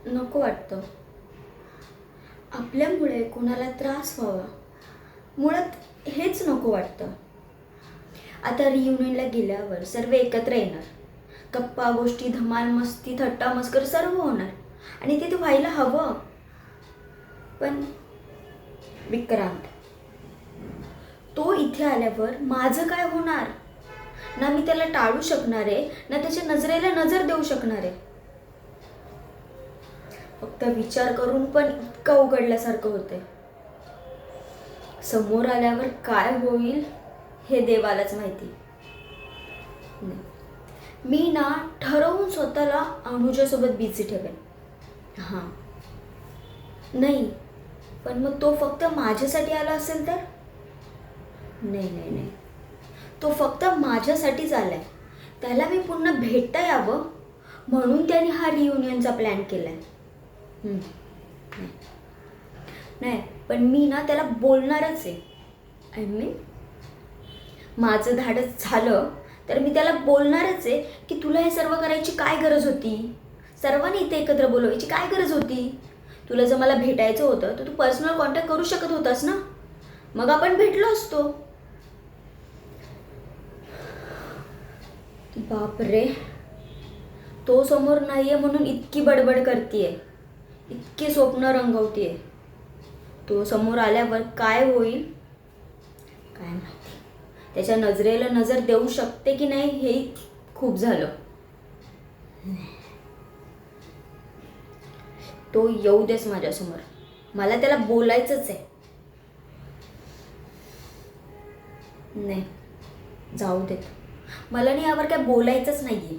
नको वाटतं. आपल्यामुळे कोणाला त्रास व्हावा, मुळात हेच नको वाटतं. आता रियुनियनला गेल्यावर सर्व एकत्र येणार. गप्पा गोष्टी, धमाल मस्ती, थट्टा मस्कर सर्व होणार आणि ते व्हायला हवं. पण विक्रांत, तो इथे आल्यावर माझं काय होणार? ना मी त्याला टाळू शकणार आहे, ना त्याच्या नजरेला नजर देऊ शकणार आहे. फक्त विचार करून पण इतकं उघडल्यासारखं होतंय. समोर आल्यावर काय होईल हे देवालाच माहिती. मी ना ठरवून स्वतःला अनुजासोबत बिझी ठेवेन. हां, नाही, पण मग तो फक्त माझ्यासाठी आला असेल तर? नाही नाही नाही, तो फक्त माझ्यासाठीच आलाय. त्याला मी पुन्हा भेटता यावं म्हणून त्याने हा रियुनियनचा प्लॅन केलाय. नाही नाही, पण मी ना त्याला बोलणारच आहे. आय मीन, माझं धाडस झालं तर मी त्याला बोलणारच आहे की तुला हे सर्व करायची काय गरज होती? सर्वांनी इथे एकत्र बोलवायची काय गरज होती? तुला जर मला भेटायचं होतं तर तू पर्सनल कॉन्टॅक्ट करू शकत होतास ना, मग आपण भेटलो असतो. बापरे, तो समोर नाहीये म्हणून इतकी बडबड करतीये, इतके स्वप्न रंगवतीये. तो समोर आल्यावर काय होईल काय माहिती. त्याच्या नजरेला नजर देऊ शकते की नाही हे खूप झालं. तो येऊ देस माझ्यासमोर, मला त्याला बोलायचंच आहे. नाही, जाऊ देत, मला नाही यावर काय बोलायचंच नाहीये.